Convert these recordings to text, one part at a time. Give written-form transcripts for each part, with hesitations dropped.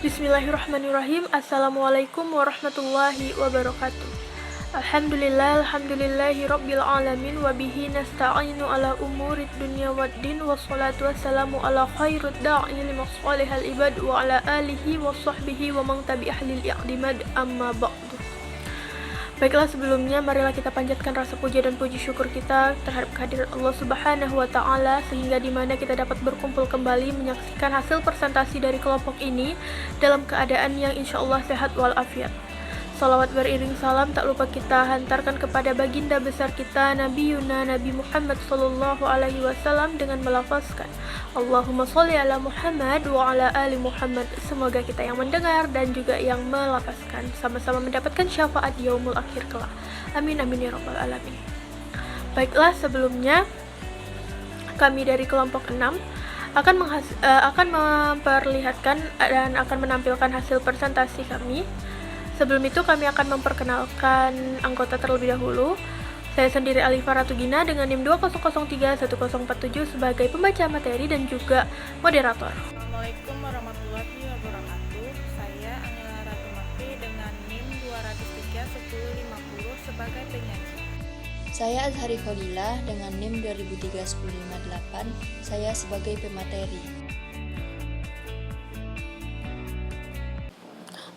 Bismillahirrahmanirrahim. Assalamualaikum warahmatullahi wabarakatuh. Alhamdulillahi rabbil alamin wa bihi nasta'inu ala umurid dunya waddin wassalatu wassalamu ala khairid da'i limasalihal ibad wa ala alihi wa sahbihi wa man tabi'ah lil i'timad amma ba'du. Baiklah, sebelumnya marilah kita panjatkan rasa puja dan puji syukur kita terhadap kehadirat Allah Subhanahu wa Ta'ala, sehingga dimana kita dapat berkumpul kembali menyaksikan hasil presentasi dari kelompok ini dalam keadaan yang insya Allah sehat walafiat. Salawat beriring salam tak lupa kita hantarkan kepada baginda besar kita Nabi Muhammad sallallahu alaihi wasallam dengan melafazkan Allahumma sholli ala Muhammad wa ala ali Muhammad. Semoga kita yang mendengar dan juga yang melafazkan sama-sama mendapatkan syafaat yaumul akhir kelak. Amin amin ya rabbal alamin. Baiklah, sebelumnya kami dari kelompok 6 akan memperlihatkan dan akan menampilkan hasil presentasi kami. Sebelum itu kami akan memperkenalkan anggota terlebih dahulu. Saya sendiri Alifa Ratugina dengan NIM 20031047 sebagai pembaca materi dan juga moderator. Assalamualaikum warahmatullahi wabarakatuh. Saya Anila Ratumati dengan NIM 2031050 sebagai penyanyi. Saya Azhari Kholilah dengan NIM 20031058, saya sebagai pemateri.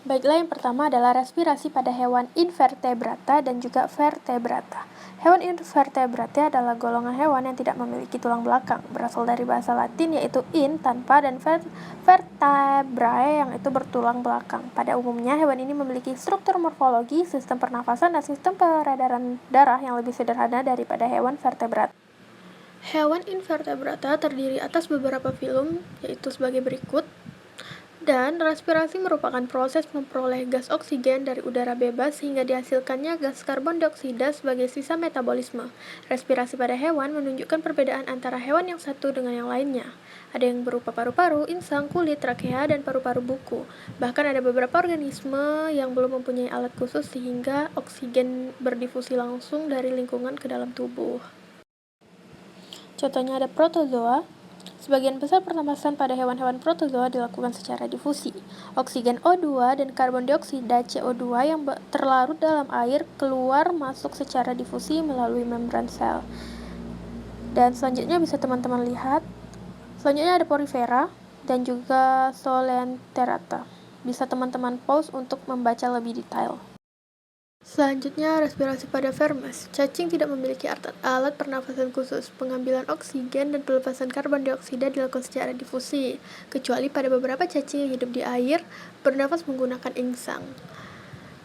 Baiklah, yang pertama adalah respirasi pada hewan invertebrata dan juga vertebrata. Hewan invertebrata adalah golongan hewan yang tidak memiliki tulang belakang, berasal dari bahasa Latin yaitu in, tanpa, dan vertebrae yang itu bertulang belakang. Pada umumnya, hewan ini memiliki struktur morfologi, sistem pernafasan, dan sistem peredaran darah yang lebih sederhana daripada hewan vertebrata. Hewan invertebrata terdiri atas beberapa filum, yaitu sebagai berikut. Dan respirasi merupakan proses memperoleh gas oksigen dari udara bebas sehingga dihasilkannya gas karbon dioksida sebagai sisa metabolisme. Respirasi pada hewan menunjukkan perbedaan antara hewan yang satu dengan yang lainnya. Ada yang berupa paru-paru, insang, kulit, trakea, dan paru-paru buku. Bahkan ada beberapa organisme yang belum mempunyai alat khusus sehingga oksigen berdifusi langsung dari lingkungan ke dalam tubuh. Contohnya ada protozoa. Sebagian besar pernapasan pada hewan-hewan protozoa dilakukan secara difusi. Oksigen O2 dan karbon dioksida CO2 yang terlarut dalam air keluar masuk secara difusi melalui membran sel. Dan selanjutnya bisa teman-teman lihat. Selanjutnya ada porifera dan juga solenterata. Bisa teman-teman pause untuk membaca lebih detail. Selanjutnya, respirasi pada vermes. Cacing tidak memiliki alat pernafasan khusus. Pengambilan oksigen dan pelepasan karbon dioksida dilakukan secara difusi, kecuali pada beberapa cacing yang hidup di air bernafas menggunakan insang.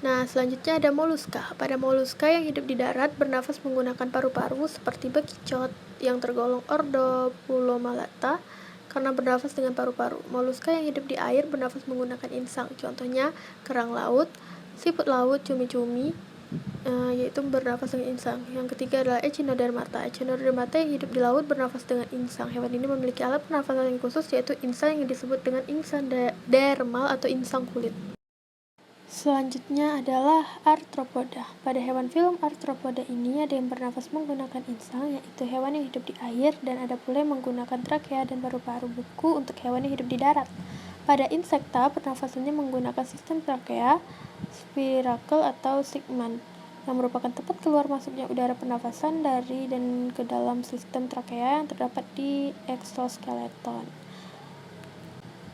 Nah, selanjutnya ada moluska. Pada moluska yang hidup di darat bernafas menggunakan paru-paru seperti bekicot yang tergolong ordo Pulomalata karena bernafas dengan paru-paru. Moluska yang hidup di air bernafas menggunakan insang. Contohnya kerang laut, siput laut, cumi-cumi, yaitu bernafas dengan insang. Yang ketiga adalah Echinodermata. Echinodermata yang hidup di laut bernafas dengan insang. Hewan ini memiliki alat pernafasan yang khusus, yaitu insang yang disebut dengan insang dermal atau insang kulit. Selanjutnya adalah arthropoda. Pada hewan filum arthropoda ini ada yang bernafas menggunakan insang, yaitu hewan yang hidup di air, dan ada pula yang menggunakan trakea dan paru-paru buku untuk hewan yang hidup di darat. Pada insekta, pernafasannya menggunakan sistem trakea, spirakel atau sigman, yang merupakan tempat keluar masuknya udara pernafasan dari dan ke dalam sistem trakea yang terdapat di eksoskeleton.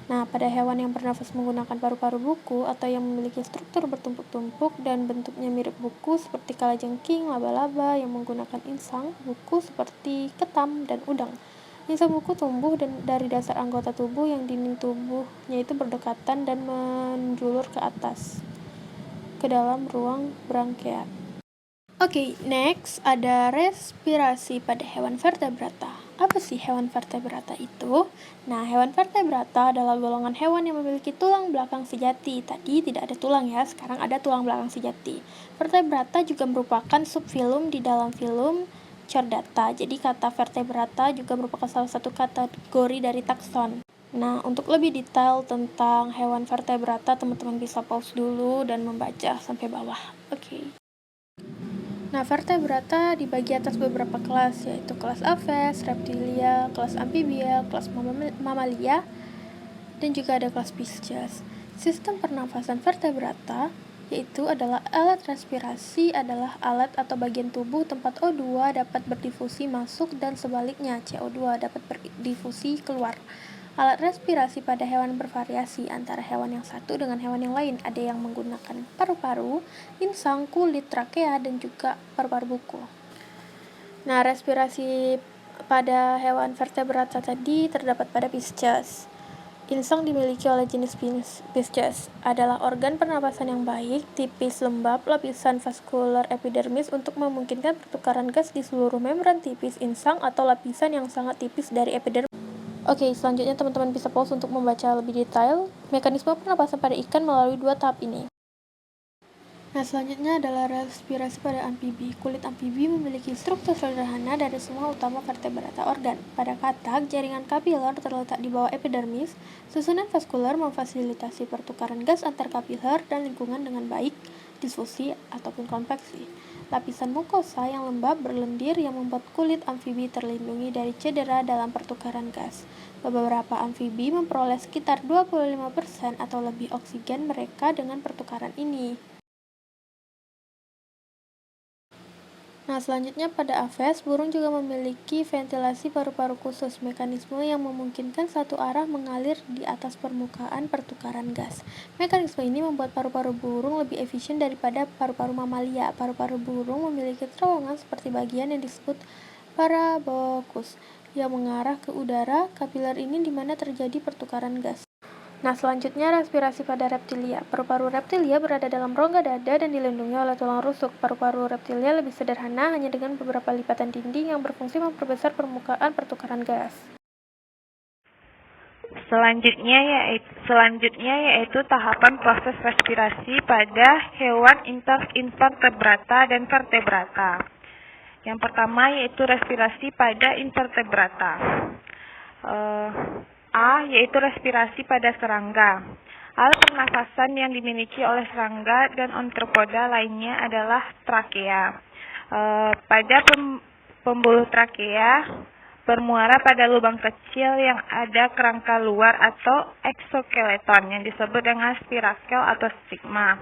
Nah, pada hewan yang bernafas menggunakan paru-paru buku atau yang memiliki struktur bertumpuk-tumpuk dan bentuknya mirip buku seperti kalajengking, laba-laba yang menggunakan insang, buku seperti ketam dan udang. Insang buku tumbuh dari dasar anggota tubuh yang dinding tubuhnya itu berdekatan dan menjulur ke atas ke dalam ruang branchiat. Oke, next ada respirasi pada hewan vertebrata. Apa sih hewan vertebrata itu? Nah, hewan vertebrata adalah golongan hewan yang memiliki tulang belakang sejati. Tadi tidak ada tulang ya, sekarang ada tulang belakang sejati. Vertebrata juga merupakan subfilum di dalam filum Chordata. Jadi kata vertebrata juga merupakan salah satu kategori dari takson. Nah, untuk lebih detail tentang hewan vertebrata, teman-teman bisa pause dulu dan membaca sampai bawah. Oke. Nah, vertebrata dibagi atas beberapa kelas, yaitu kelas Aves, Reptilia, kelas Amphibia, kelas Mamalia, dan juga ada kelas Pisces. Sistem pernafasan vertebrata yaitu adalah alat respirasi adalah alat atau bagian tubuh tempat O2 dapat berdifusi masuk dan sebaliknya CO2 dapat berdifusi keluar. Alat respirasi pada hewan bervariasi antara hewan yang satu dengan hewan yang lain. Ada yang menggunakan paru-paru, insang, kulit, trakea, dan juga paru-paru buku. Nah, respirasi pada hewan vertebrata tadi terdapat pada Pisces. Insang dimiliki oleh jenis Pisces adalah organ pernapasan yang baik, tipis, lembab, lapisan vaskular epidermis untuk memungkinkan pertukaran gas di seluruh membran tipis insang atau lapisan yang sangat tipis dari epidermis. Oke, selanjutnya teman-teman bisa pause untuk membaca lebih detail mekanisme pernapasan pada ikan melalui 2 tahap ini. Nah, selanjutnya adalah respirasi pada amfibi. Kulit amfibi memiliki struktur sederhana dari semua utama vertebrata organ. Pada katak, jaringan kapiler terletak di bawah epidermis. Susunan vaskular memfasilitasi pertukaran gas antar kapiler dan lingkungan dengan baik, difusi ataupun konveksi. Lapisan mukosa yang lembab berlendir yang membuat kulit amfibi terlindungi dari cedera dalam pertukaran gas. Beberapa amfibi memperoleh sekitar 25% atau lebih oksigen mereka dengan pertukaran ini. Nah, selanjutnya pada aves, burung juga memiliki ventilasi paru-paru khusus, mekanisme yang memungkinkan satu arah mengalir di atas permukaan pertukaran gas. Mekanisme ini membuat paru-paru burung lebih efisien daripada paru-paru mamalia. Paru-paru burung memiliki terowongan seperti bagian yang disebut parabokus, yang mengarah ke udara kapiler ini di mana terjadi pertukaran gas. Nah, selanjutnya respirasi pada reptilia. Paru-paru reptilia berada dalam rongga dada dan dilindungi oleh tulang rusuk. Paru-paru reptilia lebih sederhana, hanya dengan beberapa lipatan dinding yang berfungsi memperbesar permukaan pertukaran gas. Selanjutnya yaitu tahapan proses respirasi pada hewan invertebrata dan vertebrata. Yang pertama yaitu respirasi pada invertebrata. A. Yaitu respirasi pada serangga. Alat pernafasan yang dimiliki oleh serangga dan ontropoda lainnya adalah trakea. Pada pembuluh trakea bermuara pada lubang kecil yang ada kerangka luar atau eksoskeleton yang disebut dengan spirakel atau stigma.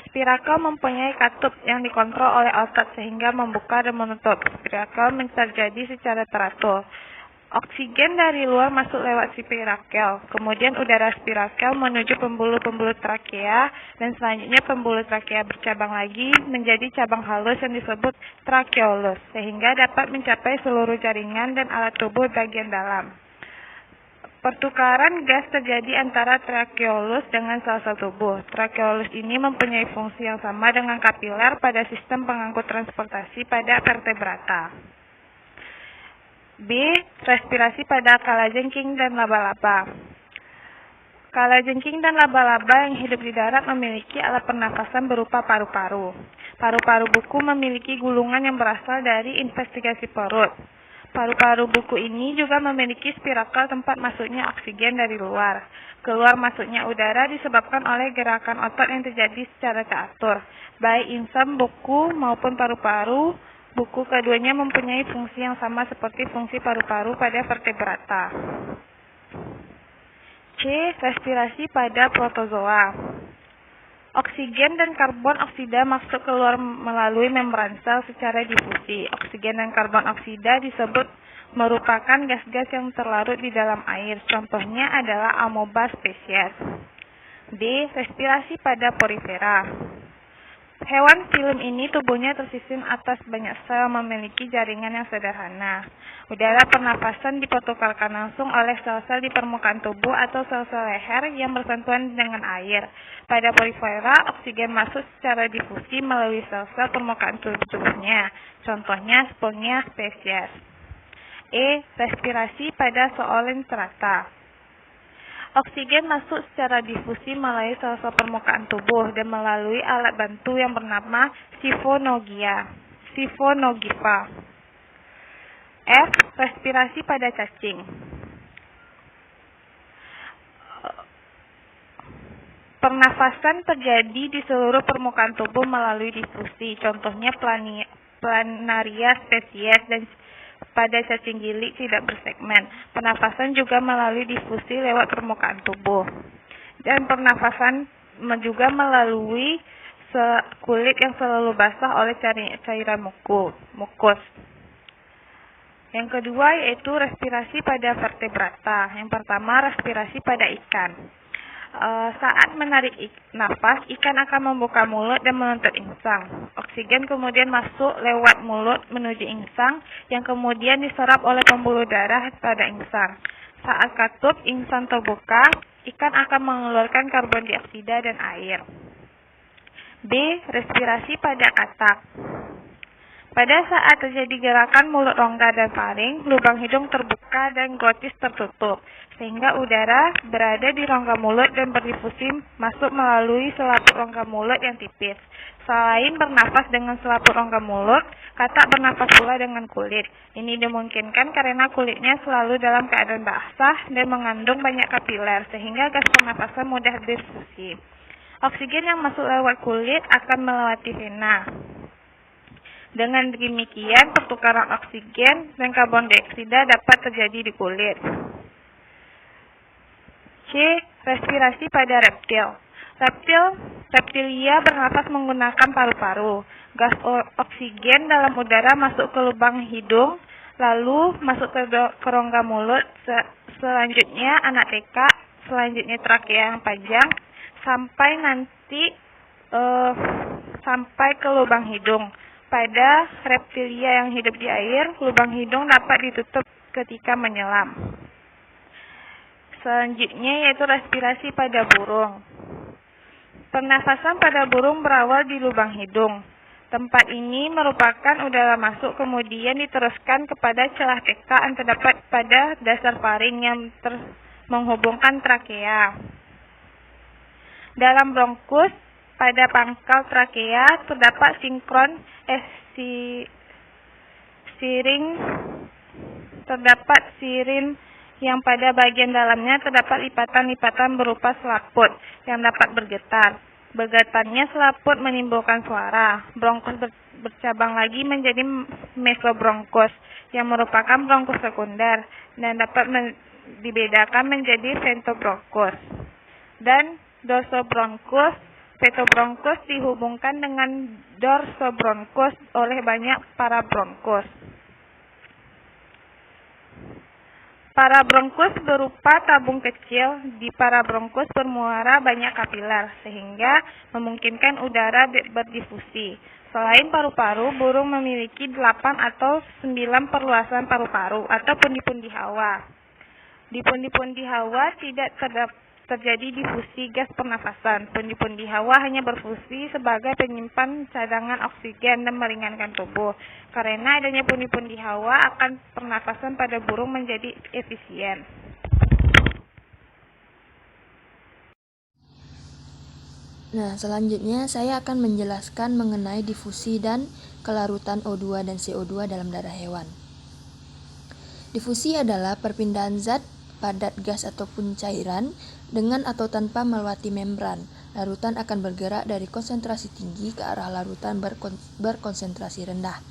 Spirakel mempunyai katup yang dikontrol oleh otot sehingga membuka dan menutup. Spirakel terjadi secara teratur. Oksigen dari luar masuk lewat spirakel, kemudian udara spirakel menuju pembuluh-pembuluh trakea, dan selanjutnya pembuluh trakea bercabang lagi menjadi cabang halus yang disebut trakeolus, sehingga dapat mencapai seluruh jaringan dan alat tubuh bagian dalam. Pertukaran gas terjadi antara trakeolus dengan sel-sel tubuh. Trakeolus ini mempunyai fungsi yang sama dengan kapiler pada sistem pengangkut transportasi pada vertebrata. B. Respirasi pada kalajengking dan laba-laba. Kalajengking dan laba-laba yang hidup di darat memiliki alat pernafasan berupa paru-paru. Paru-paru buku memiliki gulungan yang berasal dari investigasi perut. Paru-paru buku ini juga memiliki spirakel tempat masuknya oksigen dari luar. Keluar masuknya udara disebabkan oleh gerakan otot yang terjadi secara teratur, baik insang buku maupun paru-paru. Buku keduanya mempunyai fungsi yang sama seperti fungsi paru-paru pada vertebrata. C. Respirasi pada protozoa. Oksigen dan karbon oksida masuk keluar melalui membran sel secara difusi. Oksigen dan karbon oksida disebut merupakan gas-gas yang terlarut di dalam air. Contohnya adalah amoeba spesies. D. Respirasi pada porifera. Hewan film ini tubuhnya tersusun atas banyak sel memiliki jaringan yang sederhana. Udara pernapasan dipertukarkan langsung oleh sel-sel di permukaan tubuh atau sel-sel leher yang bersentuhan dengan air. Pada porifera, oksigen masuk secara difusi melalui sel-sel permukaan tubuhnya. Contohnya Spongia spesies. E. Respirasi pada Zoelenterata. Oksigen masuk secara difusi melalui sel-sel permukaan tubuh dan melalui alat bantu yang bernama sifonogiva. F. Respirasi pada cacing. Pernafasan terjadi di seluruh permukaan tubuh melalui difusi. Contohnya Planaria spesies dan pada cacing gilik tidak bersegmen. Pernafasan juga melalui difusi lewat permukaan tubuh. dan pernafasan juga melalui kulit yang selalu basah oleh cairan mukus. Yang kedua yaitu respirasi pada vertebrata. Yang pertama respirasi pada ikan. Saat menarik nafas, ikan akan membuka mulut dan menuntut insang. Oksigen kemudian masuk lewat mulut menuju insang yang kemudian diserap oleh pembuluh darah pada insang. Saat katup insang terbuka, ikan akan mengeluarkan karbon dioksida dan air. B. Respirasi pada katak. Pada saat terjadi gerakan mulut rongga dan faring, lubang hidung terbuka dan glotis tertutup, sehingga udara berada di rongga mulut dan berdifusi masuk melalui selaput rongga mulut yang tipis. Selain bernafas dengan selaput rongga mulut, katak bernafas pula dengan kulit. Ini dimungkinkan karena kulitnya selalu dalam keadaan basah dan mengandung banyak kapiler, sehingga gas pernafasan mudah difusi. Oksigen yang masuk lewat kulit akan melewati vena. Dengan demikian, pertukaran oksigen dan karbon dioksida dapat terjadi di kulit. C. Respirasi pada reptil. Reptilia bernafas menggunakan paru-paru. Gas oksigen dalam udara masuk ke lubang hidung, lalu masuk ke rongga mulut, selanjutnya anak TK, selanjutnya trakea yang panjang, sampai ke lubang hidung. Pada reptilia yang hidup di air, lubang hidung dapat ditutup ketika menyelam. Selanjutnya yaitu respirasi pada burung. Pernafasan pada burung berawal di lubang hidung. Tempat ini merupakan udara masuk kemudian diteruskan kepada celah TK yang terdapat pada dasar faring yang menghubungkan trakea. Dalam bronkus, pada pangkal trakea terdapat siring yang pada bagian dalamnya terdapat lipatan-lipatan berupa selaput yang dapat bergetar. Bergetarnya selaput menimbulkan suara. Bronkus bercabang lagi menjadi mesobronkus yang merupakan bronkus sekunder dan dapat dibedakan menjadi ventobronkus. Dan dorsobronkus. Petobronkus dihubungkan dengan dorsobronkus oleh banyak parabronkus. Parabronkus berupa tabung kecil. Di parabronkus bermuara banyak kapiler, sehingga memungkinkan udara berdifusi. Selain paru-paru, burung memiliki 8 atau 9 perluasan paru-paru atau pundi-pundi hawa. Di pundi-pundi hawa tidak terjadi difusi gas pernafasan. Pundi-pundi hawa hanya berfungsi sebagai penyimpan cadangan oksigen dan meringankan tubuh. Karena adanya pundi-pundi hawa akan pernafasan pada burung menjadi efisien. Nah, selanjutnya saya akan menjelaskan mengenai difusi dan kelarutan O2 dan CO2 dalam darah hewan. Difusi adalah perpindahan zat, padat gas ataupun cairan dengan atau tanpa melewati membran. Larutan akan bergerak dari konsentrasi tinggi ke arah larutan berkonsentrasi rendah.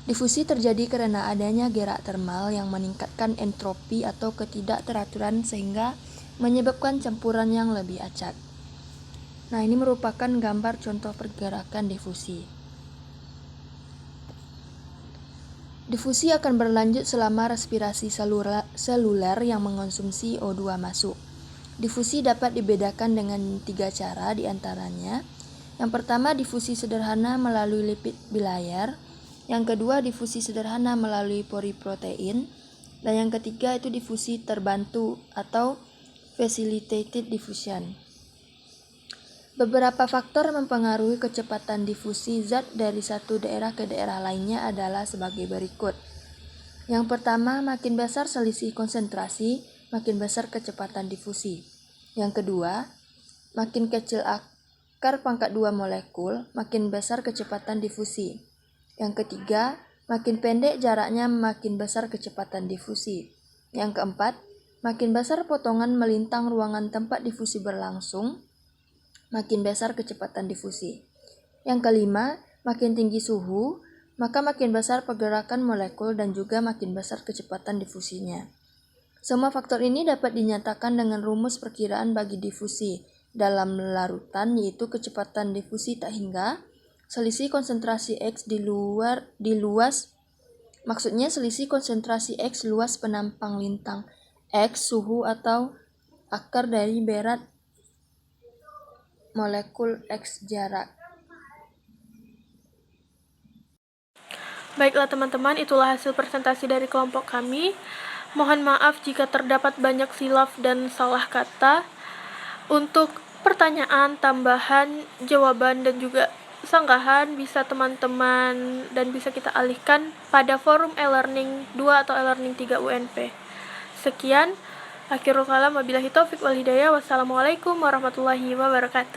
Difusi terjadi karena adanya gerak termal yang meningkatkan entropi atau ketidakteraturan sehingga menyebabkan campuran yang lebih acak. Nah, ini merupakan gambar contoh pergerakan difusi. Difusi akan berlanjut selama respirasi seluler yang mengonsumsi O2 masuk. Difusi dapat dibedakan dengan 3 cara diantaranya. Yang pertama, difusi sederhana melalui lipid bilayar. Yang kedua, difusi sederhana melalui poriprotein. Dan yang ketiga itu difusi terbantu atau facilitated diffusion. Beberapa faktor mempengaruhi kecepatan difusi zat dari satu daerah ke daerah lainnya adalah sebagai berikut. Yang pertama, makin besar selisih konsentrasi, makin besar kecepatan difusi. Yang kedua, makin kecil akar pangkat 2 molekul, makin besar kecepatan difusi. Yang ketiga, makin pendek jaraknya, makin besar kecepatan difusi. Yang keempat, makin besar potongan melintang ruangan tempat difusi berlangsung, makin besar kecepatan difusi. Yang kelima, makin tinggi suhu, maka makin besar pergerakan molekul dan juga makin besar kecepatan difusinya. Semua faktor ini dapat dinyatakan dengan rumus perkiraan bagi difusi dalam larutan, yaitu kecepatan difusi tak hingga, selisih konsentrasi X maksudnya selisih konsentrasi X luas penampang lintang X, suhu atau akar dari berat molekul X jarak. Baiklah teman-teman, itulah hasil presentasi dari kelompok kami. Mohon maaf jika terdapat banyak silaf dan salah kata. Untuk pertanyaan, tambahan, jawaban, dan juga sanggahan bisa teman-teman dan bisa kita alihkan pada forum e-learning 2 atau e-learning 3 UNP. Sekian, akhirul kalam, wabillahi taufiq wal hidayah. Wassalamualaikum warahmatullahi wabarakatuh.